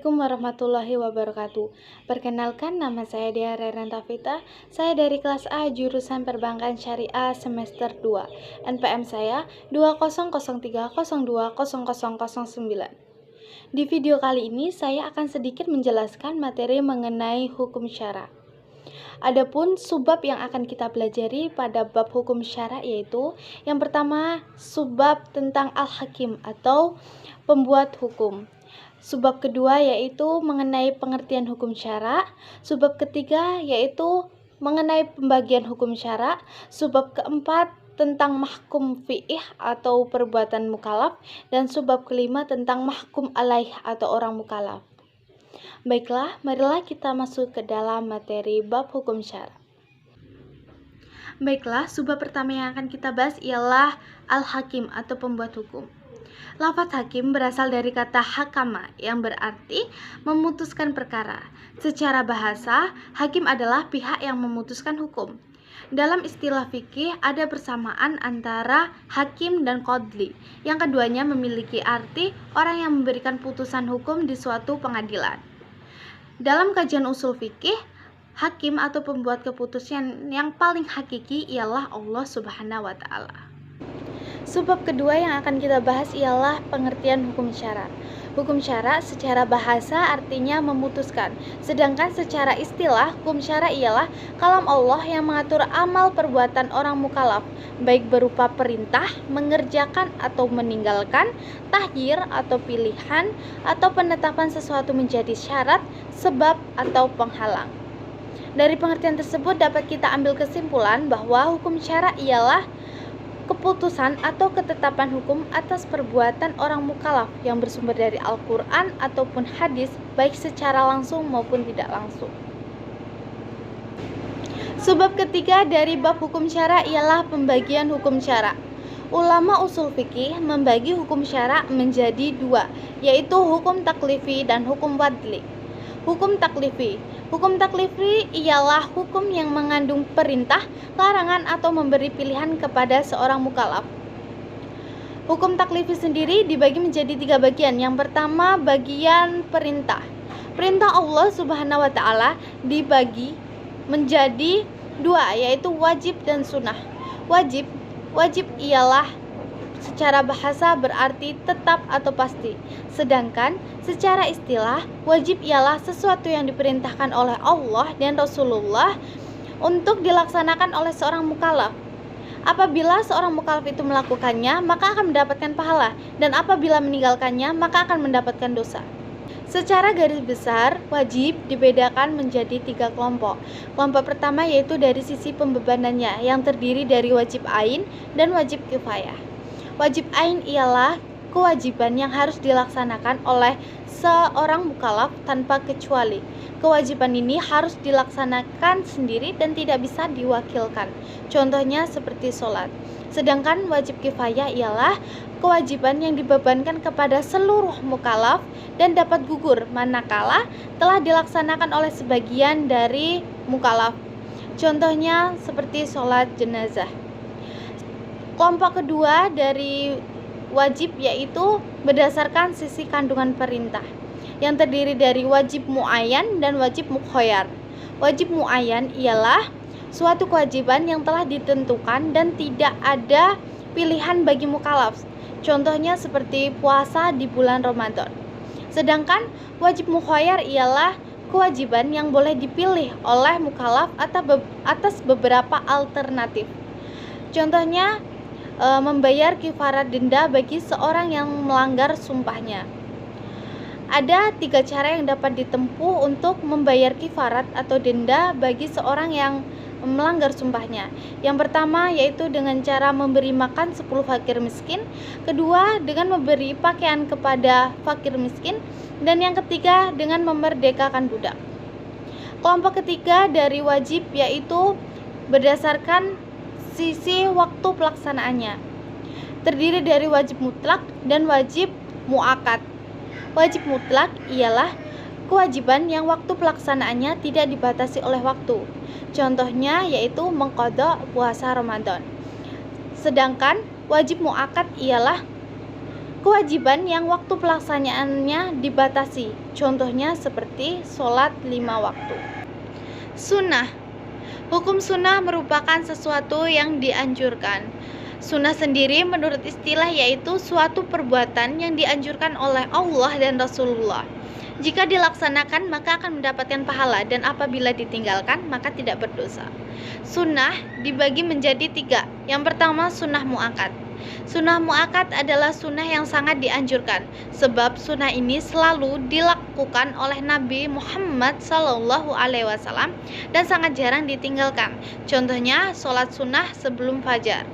Assalamualaikum warahmatullahi wabarakatuh. Perkenalkan, nama saya Dea Rerenta Vita. Saya dari kelas A jurusan Perbankan Syariah semester 2. NPM saya 2003020009. Di video kali ini saya akan sedikit menjelaskan materi mengenai hukum syara. Adapun subbab yang akan kita pelajari pada bab hukum syara yaitu yang pertama, subbab tentang al-hakim atau pembuat hukum. Subbab kedua yaitu mengenai pengertian hukum syara. Subbab ketiga yaitu mengenai pembagian hukum syara. Subbab keempat tentang mahkum fi'ih atau perbuatan mukallaf, dan subbab kelima tentang mahkum alaih atau orang mukallaf. Baiklah, marilah kita masuk ke dalam materi bab hukum syara. Baiklah, subbab pertama yang akan kita bahas ialah al-hakim atau pembuat hukum. Lafaz hakim berasal dari kata hakama yang berarti memutuskan perkara. Secara bahasa, hakim adalah pihak yang memutuskan hukum. Dalam istilah fikih ada persamaan antara hakim dan qadli. Yang keduanya memiliki arti orang yang memberikan putusan hukum di suatu pengadilan. Dalam kajian usul fikih, hakim atau pembuat keputusan yang paling hakiki ialah Allah Subhanahu wa taala. Subbab kedua yang akan kita bahas ialah pengertian hukum syara. Hukum syara secara bahasa artinya memutuskan, sedangkan secara istilah hukum syara ialah kalam Allah yang mengatur amal perbuatan orang mukallaf, baik berupa perintah, mengerjakan atau meninggalkan, tahyir atau pilihan, atau penetapan sesuatu menjadi syarat, sebab atau penghalang. Dari pengertian tersebut dapat kita ambil kesimpulan bahwa hukum syara ialah keputusan atau ketetapan hukum atas perbuatan orang mukallaf yang bersumber dari Al-Quran ataupun hadis, baik secara langsung maupun tidak langsung. Subbab ketiga dari bab hukum syara ialah pembagian hukum syara. Ulama usul fikih membagi hukum syara menjadi dua, yaitu hukum taklifi dan hukum wadli. Hukum taklifi ialah hukum yang mengandung perintah, larangan atau memberi pilihan kepada seorang mukallaf. Hukum taklifi sendiri dibagi menjadi 3 bagian. Yang pertama, bagian perintah. Perintah Allah Subhanahu wa taala dibagi menjadi 2, yaitu wajib dan sunnah. Wajib ialah secara bahasa berarti tetap atau pasti. Sedangkan secara istilah, wajib ialah sesuatu yang diperintahkan oleh Allah dan Rasulullah untuk dilaksanakan oleh seorang mukallaf. Apabila seorang mukallaf itu melakukannya, maka akan mendapatkan pahala, dan apabila meninggalkannya, maka akan mendapatkan dosa. Secara garis besar, wajib dibedakan menjadi 3 kelompok. Kelompok pertama yaitu dari sisi pembebanannya, yang terdiri dari wajib ain dan wajib kifayah. Wajib ain ialah kewajiban yang harus dilaksanakan oleh seorang mukallaf tanpa kecuali. Kewajiban ini harus dilaksanakan sendiri dan tidak bisa diwakilkan. Contohnya seperti sholat. Sedangkan wajib kifayah ialah kewajiban yang dibebankan kepada seluruh mukallaf dan dapat gugur manakala telah dilaksanakan oleh sebagian dari mukallaf. Contohnya seperti sholat jenazah. Kelompok kedua dari wajib yaitu berdasarkan sisi kandungan perintah, yang terdiri dari wajib muayyan dan wajib mukhayyar. Wajib muayyan ialah suatu kewajiban yang telah ditentukan dan tidak ada pilihan bagi mukallaf. Contohnya seperti puasa di bulan Ramadan. Sedangkan wajib mukhayyar ialah kewajiban yang boleh dipilih oleh mukallaf atas beberapa alternatif. Contohnya membayar kifarat denda bagi seorang yang melanggar sumpahnya. Ada 3 cara yang dapat ditempuh untuk membayar kifarat atau denda bagi seorang yang melanggar sumpahnya. Yang pertama yaitu dengan cara memberi makan 10 fakir miskin, kedua dengan memberi pakaian kepada fakir miskin, dan yang ketiga dengan memerdekakan budak. Kelompok ketiga dari wajib yaitu berdasarkan sisi waktu pelaksanaannya, terdiri dari wajib mutlak dan wajib muakkad. Wajib mutlak ialah kewajiban yang waktu pelaksanaannya tidak dibatasi oleh waktu. Contohnya yaitu mengqadha puasa Ramadan. Sedangkan wajib muakkad ialah Kewajiban yang waktu pelaksanaannya dibatasi, contohnya seperti sholat 5 waktu. Sunnah. Hukum sunnah merupakan sesuatu yang dianjurkan. Sunnah sendiri menurut istilah yaitu suatu perbuatan yang dianjurkan oleh Allah dan Rasulullah. Jika dilaksanakan maka akan mendapatkan pahala, dan apabila ditinggalkan maka tidak berdosa. Sunnah dibagi menjadi 3. Yang pertama sunnah muakkad. Sunnah muakkad adalah sunnah yang sangat dianjurkan, sebab sunnah ini selalu dilakukan oleh Nabi Muhammad SAW dan sangat jarang ditinggalkan. Contohnya sholat sunnah sebelum fajar.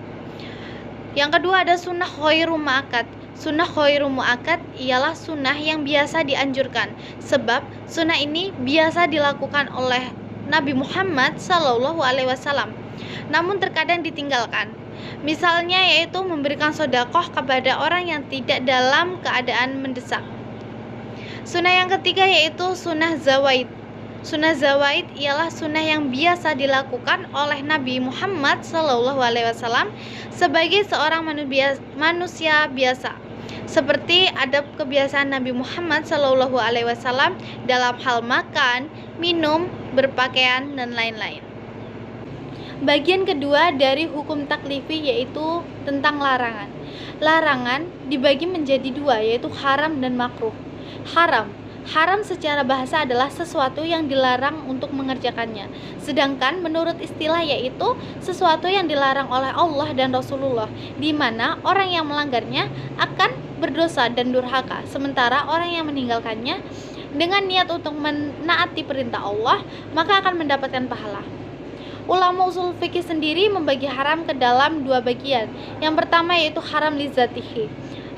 Yang kedua ada sunnah khairu muakkad. Sunnah khairu muakkad ialah sunnah yang biasa dianjurkan, sebab sunnah ini biasa dilakukan oleh Nabi Muhammad SAW, namun terkadang ditinggalkan. Misalnya yaitu memberikan sedekah kepada orang yang tidak dalam keadaan mendesak. Sunnah yang ketiga yaitu sunnah zawaid. Sunnah zawaid ialah sunnah yang biasa dilakukan oleh Nabi Muhammad SAW sebagai seorang manusia biasa, seperti adab kebiasaan Nabi Muhammad SAW dalam hal makan, minum, berpakaian, dan lain-lain. Bagian kedua dari hukum taklifi yaitu tentang larangan. Larangan dibagi menjadi 2, yaitu haram dan makruh. Haram secara bahasa adalah sesuatu yang dilarang untuk mengerjakannya. Sedangkan menurut istilah yaitu sesuatu yang dilarang oleh Allah dan Rasulullah, di mana orang yang melanggarnya akan berdosa dan durhaka, sementara orang yang meninggalkannya dengan niat untuk menaati perintah Allah maka akan mendapatkan pahala. Ulama usul fikih sendiri membagi haram ke dalam 2 bagian. Yang pertama yaitu haram lizatihi.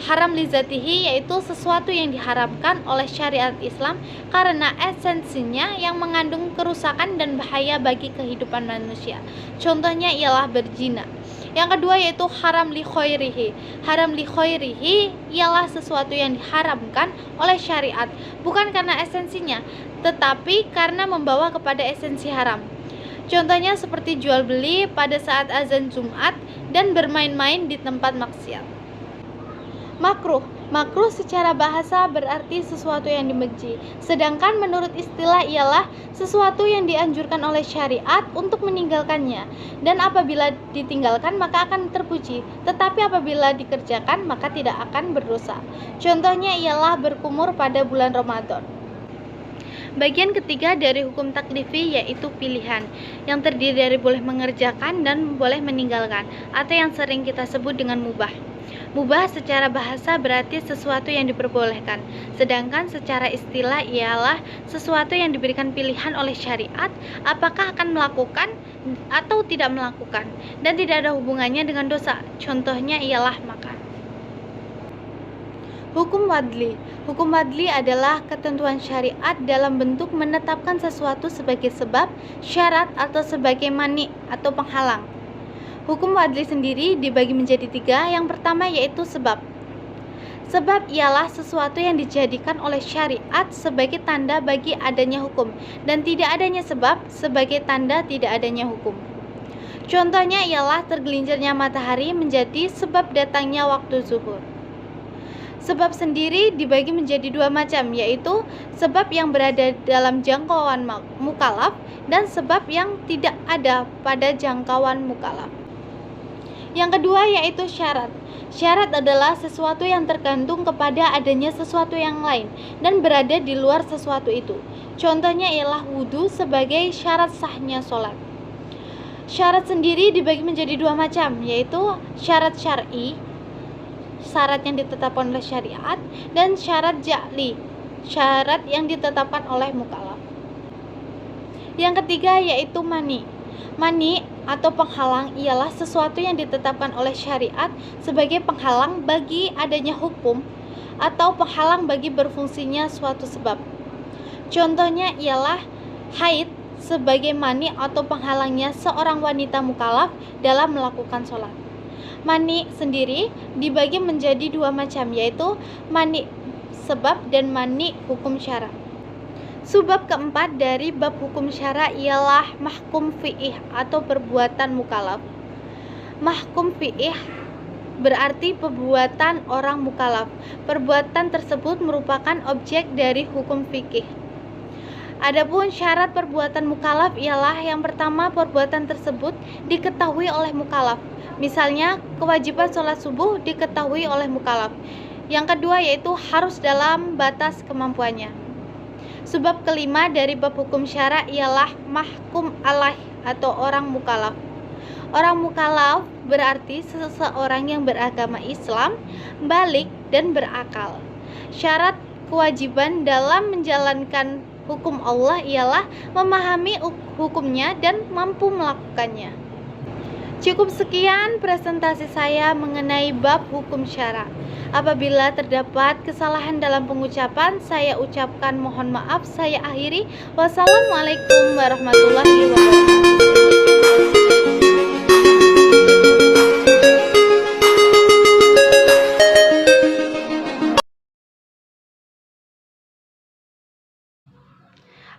Haram lizatihi yaitu sesuatu yang diharamkan oleh syariat Islam karena esensinya yang mengandung kerusakan dan bahaya bagi kehidupan manusia. Contohnya ialah berzina. Yang kedua yaitu haram li khairihi. Haram li khairihi ialah sesuatu yang diharamkan oleh syariat bukan karena esensinya, tetapi karena membawa kepada esensi haram. Contohnya seperti jual beli pada saat azan Jumat dan bermain-main di tempat maksiat. Makruh secara bahasa berarti sesuatu yang dibenci, sedangkan menurut istilah ialah sesuatu yang dianjurkan oleh syariat untuk meninggalkannya, dan apabila ditinggalkan maka akan terpuji, tetapi apabila dikerjakan maka tidak akan berdosa. Contohnya ialah berkumur pada bulan Ramadan. Bagian ketiga dari hukum taklifi yaitu pilihan, yang terdiri dari boleh mengerjakan dan boleh meninggalkan, atau yang sering kita sebut dengan mubah. Mubah secara bahasa berarti sesuatu yang diperbolehkan, sedangkan secara istilah ialah sesuatu yang diberikan pilihan oleh syariat apakah akan melakukan atau tidak melakukan, dan tidak ada hubungannya dengan dosa. Contohnya ialah makan. Hukum wadli. Hukum wadli adalah ketentuan syariat dalam bentuk menetapkan sesuatu sebagai sebab, syarat, atau sebagai mani atau penghalang. Hukum wadli sendiri dibagi menjadi 3. Yang pertama yaitu sebab. Sebab ialah sesuatu yang dijadikan oleh syariat sebagai tanda bagi adanya hukum, dan tidak adanya sebab sebagai tanda tidak adanya hukum. Contohnya ialah tergelincirnya matahari menjadi sebab datangnya waktu zuhur. Sebab sendiri dibagi menjadi 2 macam, yaitu sebab yang berada dalam jangkauan mukallaf dan sebab yang tidak ada pada jangkauan mukallaf. Yang kedua yaitu syarat. Syarat adalah sesuatu yang tergantung kepada adanya sesuatu yang lain dan berada di luar sesuatu itu. Contohnya ialah wudhu sebagai syarat sahnya sholat. Syarat sendiri dibagi menjadi 2 macam, yaitu syarat syar'i, syarat yang ditetapkan oleh syariat, dan syarat ja'li, syarat yang ditetapkan oleh mukallaf. Yang ketiga yaitu mani. Mani atau penghalang ialah sesuatu yang ditetapkan oleh syariat sebagai penghalang bagi adanya hukum atau penghalang bagi berfungsinya suatu sebab. Contohnya ialah haid sebagai mani atau penghalangnya seorang wanita mukallaf dalam melakukan sholat. Mani sendiri dibagi menjadi 2 macam, yaitu mani sebab dan mani hukum syara. Subbab keempat dari bab hukum syara ialah mahkum fi'ih atau perbuatan mukallaf. Mahkum fi'ih berarti perbuatan orang mukallaf. Perbuatan tersebut merupakan objek dari hukum fikih. Adapun syarat perbuatan mukallaf ialah yang pertama, perbuatan tersebut diketahui oleh mukallaf. Misalnya, kewajiban sholat subuh diketahui oleh mukallaf. Yang kedua yaitu harus dalam batas kemampuannya. Sebab kelima dari bab hukum syara ialah mahkum alaih atau orang mukallaf. Orang mukallaf berarti seseorang yang beragama Islam, balik dan berakal. Syarat kewajiban dalam menjalankan hukum Allah ialah memahami hukumnya dan mampu melakukannya. Cukup sekian presentasi saya mengenai bab hukum syara. Apabila terdapat kesalahan dalam pengucapan, saya ucapkan mohon maaf. Saya akhiri. Wassalamualaikum warahmatullahi wabarakatuh.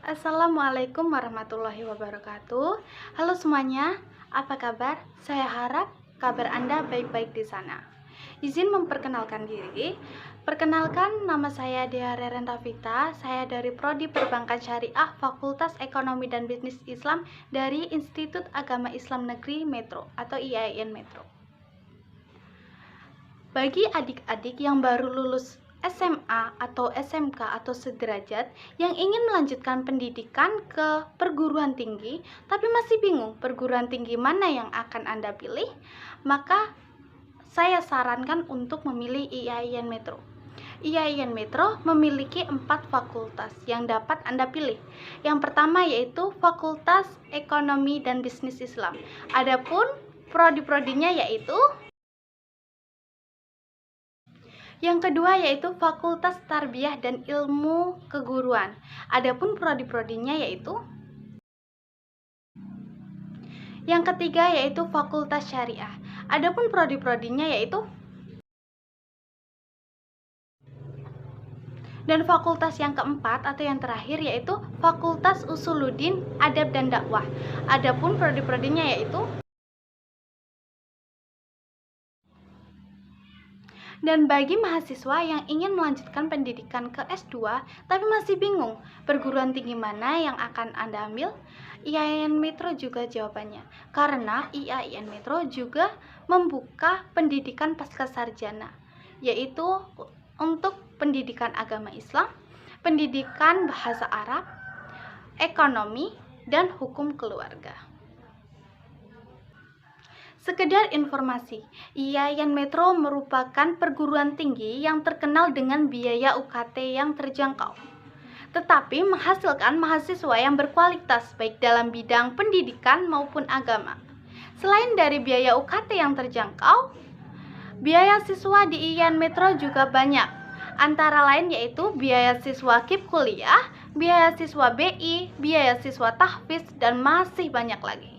Assalamualaikum warahmatullahi wabarakatuh. Halo semuanya, apa kabar? Saya harap kabar Anda baik-baik di sana. Izin memperkenalkan diri. Perkenalkan, nama saya Dea Reren Rafita. Saya dari Prodi Perbankan Syariah Fakultas Ekonomi dan Bisnis Islam dari Institut Agama Islam Negeri Metro atau IAIN Metro. Bagi adik-adik yang baru lulus SMA atau SMK atau sederajat yang ingin melanjutkan pendidikan ke perguruan tinggi tapi masih bingung perguruan tinggi mana yang akan Anda pilih, maka saya sarankan untuk memilih IAIN Metro. IAIN Metro memiliki 4 fakultas yang dapat Anda pilih. Yang pertama yaitu Fakultas Ekonomi dan Bisnis Islam. Adapun prodi-prodinya yaitu yang kedua yaitu Fakultas Tarbiyah dan Ilmu Keguruan. Adapun prodi-prodinya yaitu yang ketiga yaitu Fakultas Syariah. Adapun prodi-prodinya yaitu dan fakultas yang keempat atau yang terakhir yaitu Fakultas Usuluddin, Adab dan Dakwah. Adapun prodi-prodinya yaitu dan bagi mahasiswa yang ingin melanjutkan pendidikan ke S2 tapi masih bingung perguruan tinggi mana yang akan Anda ambil, IAIN Metro juga jawabannya. Karena IAIN Metro juga membuka pendidikan pascasarjana, yaitu untuk pendidikan agama Islam, pendidikan bahasa Arab, ekonomi, dan hukum keluarga. Sekedar informasi, IAIN Metro merupakan perguruan tinggi yang terkenal dengan biaya UKT yang terjangkau, tetapi menghasilkan mahasiswa yang berkualitas baik dalam bidang pendidikan maupun agama. Selain dari biaya UKT yang terjangkau, biaya siswa di IAIN Metro juga banyak. Antara lain yaitu biaya siswa KIP kuliah, biaya siswa BI, biaya siswa tahfiz, dan masih banyak lagi.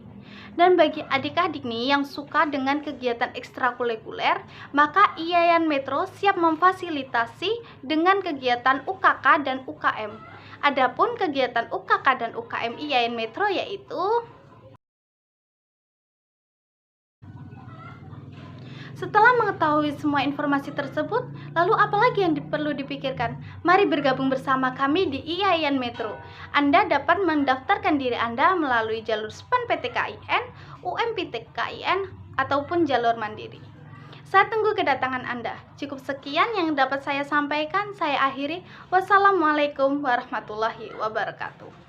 Dan bagi adik-adik nih yang suka dengan kegiatan ekstrakurikuler, maka IAIN Metro siap memfasilitasi dengan kegiatan UKK dan UKM. Adapun kegiatan UKK dan UKM IAIN Metro yaitu setelah mengetahui semua informasi tersebut, lalu apalagi yang perlu dipikirkan? Mari bergabung bersama kami di IAIN Metro. Anda dapat mendaftarkan diri Anda melalui jalur SPAN-PTKIN, UM-PTKIN, ataupun jalur mandiri. Saya tunggu kedatangan Anda. Cukup sekian yang dapat saya sampaikan. Saya akhiri. Wassalamualaikum warahmatullahi wabarakatuh.